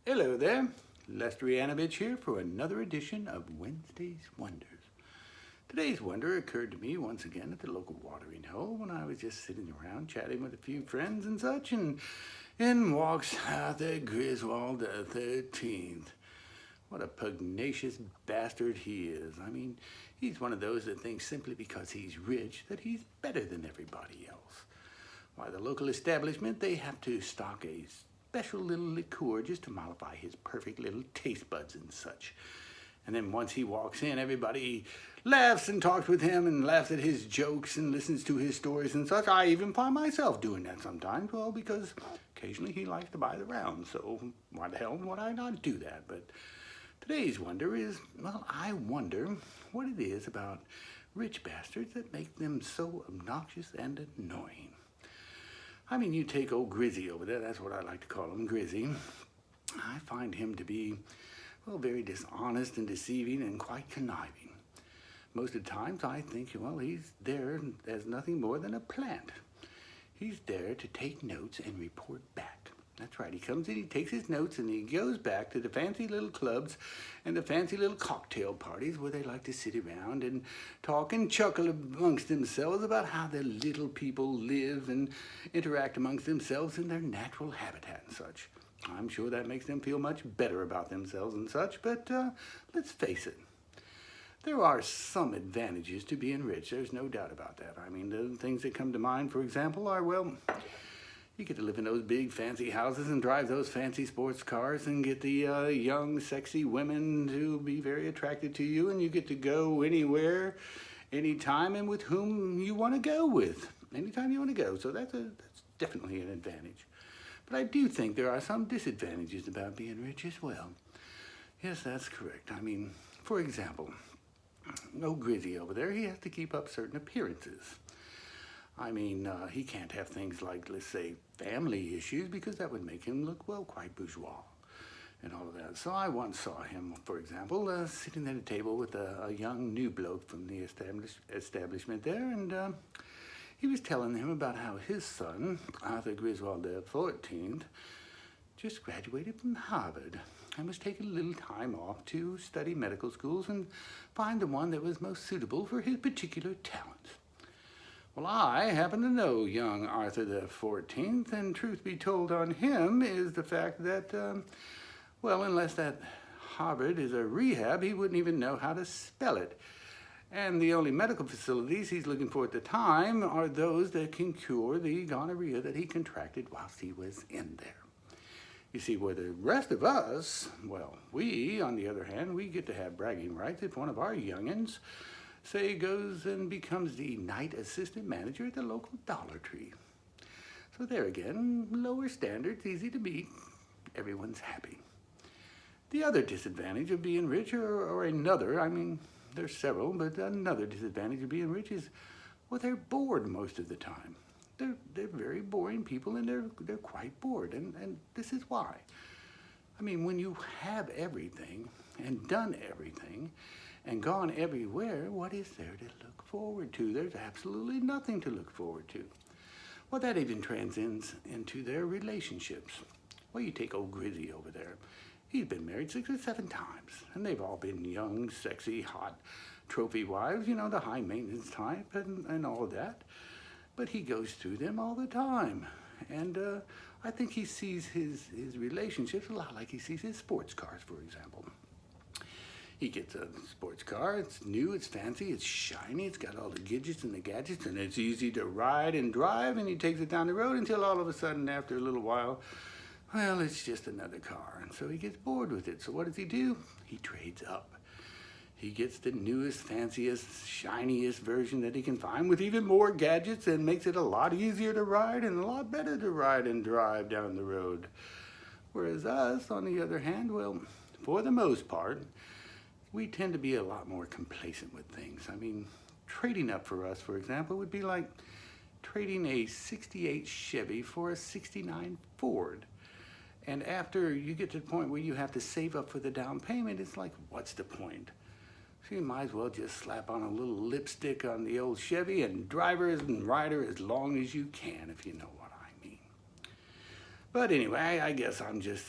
Hello there, Lester Yanovich here for another edition of Wednesday's Wonders. Today's wonder occurred to me once again at the local watering hole when I was just sitting around chatting with a few friends and such, and in walks the Griswold the 13th. What a pugnacious bastard he is. I mean, he's one of those that thinks simply because he's rich that he's better than everybody else. Why, the local establishment, they have to stock a special little liqueur just to mollify his perfect little taste buds and such. And then once he walks in, everybody laughs and talks with him and laughs at his jokes and listens to his stories and such. I even find myself doing that sometimes, well, because occasionally he likes to buy the round, so why the hell would I not do that? But today's wonder is, well, I wonder what it is about rich bastards that make them so obnoxious and annoying. I mean, you take old Grizzy over there, that's what I like to call him, Grizzy. I find him to be, well, very dishonest and deceiving and quite conniving. Most of the times I think, well, he's there as nothing more than a plant. He's there to take notes and report back. That's right, he comes in, he takes his notes, and he goes back to the fancy little clubs and the fancy little cocktail parties where they like to sit around and talk and chuckle amongst themselves about how the little people live and interact amongst themselves in their natural habitat and such. I'm sure that makes them feel much better about themselves and such, but let's face it. There are some advantages to being rich, there's no doubt about that. I mean, the things that come to mind, for example, are, well, you get to live in those big fancy houses and drive those fancy sports cars and get the young, sexy women to be very attracted to you, and you get to go anywhere, anytime, and with whom you want to go with, anytime you want to go. So that's definitely an advantage. But I do think there are some disadvantages about being rich as well. Yes, that's correct. I mean, for example, old Grizzy over there, he has to keep up certain appearances. I mean, he can't have things like, let's say, family issues, because that would make him look, well, quite bourgeois and all of that. So I once saw him, for example, sitting at a table with a young new bloke from the establishment there, and he was telling him about how his son, Arthur Griswold the 14th, just graduated from Harvard and was taking a little time off to study medical schools and find the one that was most suitable for his particular talents. Well, I happen to know young Arthur the 14th, and truth be told on him is the fact that, well, unless that Harvard is a rehab, he wouldn't even know how to spell it. And the only medical facilities he's looking for at the time are those that can cure the gonorrhea that he contracted whilst he was in there. You see, where the rest of us, well, we, on the other hand, we get to have bragging rights if one of our youngins, say, goes and becomes the night assistant manager at the local Dollar Tree. So there again, lower standards, easy to meet, everyone's happy. The other disadvantage of being rich, or another, I mean, there's several, but another disadvantage of being rich is, well, they're bored most of the time. They're very boring people, and they're quite bored, and this is why. I mean, when you have everything and done everything and gone everywhere, what is there to look forward to? There's absolutely nothing to look forward to. Well, that even transcends into their relationships. Well, you take old Grizzy over there. He's been married 6 or 7 times, and they've all been young, sexy, hot trophy wives, you know, the high maintenance type and all of that. But he goes through them all the time. And I think he sees his relationships a lot like he sees his sports cars, for example. He gets a sports car, it's new, it's fancy, it's shiny, it's got all the gadgets and it's easy to ride and drive, and he takes it down the road until all of a sudden, after a little while, well, it's just another car. And so he gets bored with it. So what does he do? He trades up. He gets the newest, fanciest, shiniest version that he can find with even more gadgets, and makes it a lot easier to ride and a lot better to ride and drive down the road. Whereas us, on the other hand, well, for the most part, we tend to be a lot more complacent with things. I mean, trading up for us, for example, would be like trading a 68 Chevy for a 69 Ford. And after you get to the point where you have to save up for the down payment, it's like, what's the point? So you might as well just slap on a little lipstick on the old Chevy and drive her and ride her as long as you can, if you know what I mean. But anyway, I guess I'm just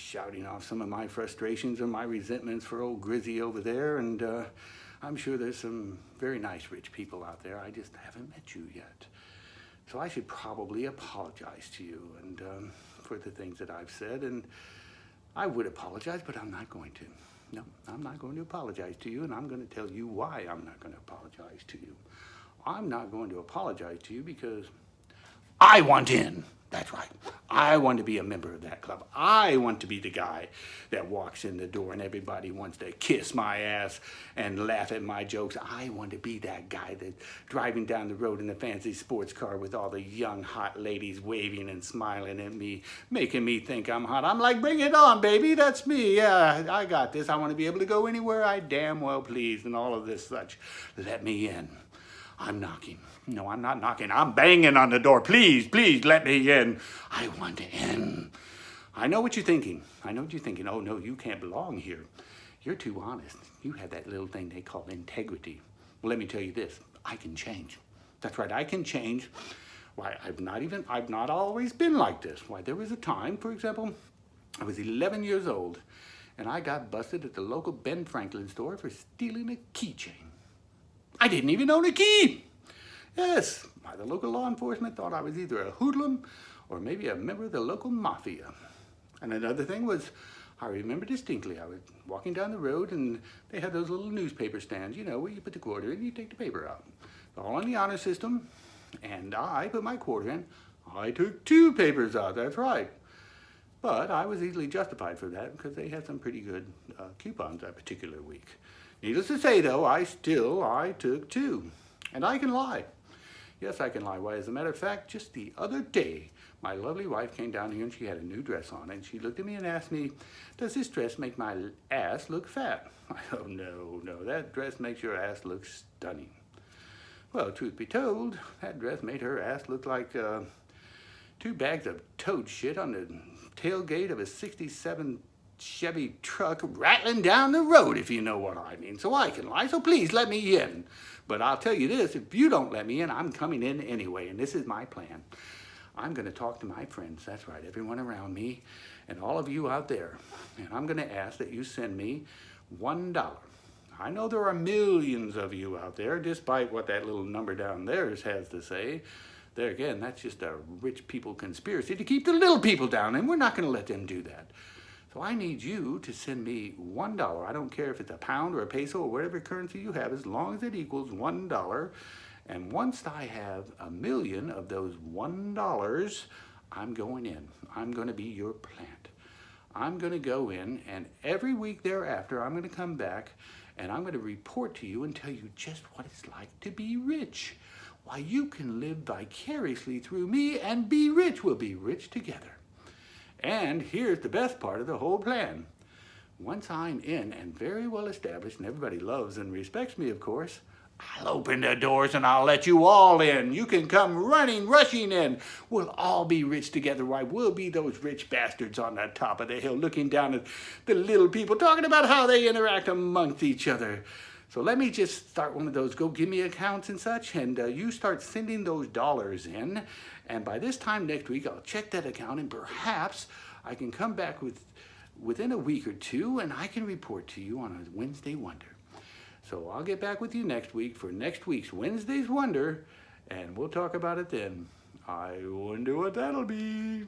shouting off some of my frustrations and my resentments for old Grizzy over there, and I'm sure there's some very nice rich people out there. I just haven't met you yet. So I should probably apologize to you and for the things that I've said, and I would apologize, but I'm not going to. No, I'm not going to apologize to you, and I'm going to tell you why I'm not going to apologize to you. I'm not going to apologize to you because I want in. That's right. I want to be a member of that club. I want to be the guy that walks in the door and everybody wants to kiss my ass and laugh at my jokes. I want to be that guy that's driving down the road in a fancy sports car with all the young hot ladies waving and smiling at me, making me think I'm hot. I'm like, bring it on, baby. That's me. Yeah, I got this. I want to be able to go anywhere I damn well please and all of this such. Let me in. I'm knocking. No, I'm not knocking. I'm banging on the door. Please, please let me in. I want in. I know what you're thinking. I know what you're thinking. Oh, no, you can't belong here. You're too honest. You have that little thing they call integrity. Well, let me tell you this. I can change. That's right. I can change. Why, I've not always been like this. Why, there was a time, for example, I was 11 years old, and I got busted at the local Ben Franklin store for stealing a keychain. I didn't even own a key. Yes, the local law enforcement thought I was either a hoodlum or maybe a member of the local mafia. And another thing was, I remember distinctly, I was walking down the road and they had those little newspaper stands, you know, where you put the quarter in and you take the paper out. All on the honor system, and I put my quarter in. I took 2 papers out, that's right. But I was easily justified for that because they had some pretty good coupons that particular week. Needless to say, though, I took 2. And I can lie. Yes, I can lie. Why, as a matter of fact, just the other day, my lovely wife came down here and she had a new dress on, and she looked at me and asked me, does this dress make my ass look fat? Oh, no, that dress makes your ass look stunning. Well, truth be told, that dress made her ass look like 2 bags of toad shit on the tailgate of a 67 Chevy truck rattling down the road, if you know what I mean. So I can lie, so please let me in. But I'll tell you this, if you don't let me in, I'm coming in anyway, and this is my plan. I'm going to talk to my friends, that's right, everyone around me, and all of you out there, and I'm going to ask that you send me $1. I know there are millions of you out there, despite what that little number down there has to say. There again, that's just a rich people conspiracy to keep the little people down, and we're not going to let them do that. So I need you to send me $1. I don't care if it's a pound or a peso or whatever currency you have, as long as it equals $1. And once I have 1 million of those $1, I'm going in. I'm going to be your plant. I'm going to go in, and every week thereafter, I'm going to come back and I'm going to report to you and tell you just what it's like to be rich. Why, you can live vicariously through me and be rich. We'll be rich together. And here's the best part of the whole plan. Once I'm in and very well established, and everybody loves and respects me, of course, I'll open the doors and I'll let you all in. You can come running, rushing in. We'll all be rich together. Why, we'll be those rich bastards on the top of the hill looking down at the little people, talking about how they interact amongst each other. So let me just start one of those go give me accounts and such, and you start sending those dollars in, and by this time next week I'll check that account, and perhaps I can come back within a week or 2 and I can report to you on a Wednesday Wonder. So I'll get back with you next week for next week's Wednesday's Wonder, and we'll talk about it then. I wonder what that'll be.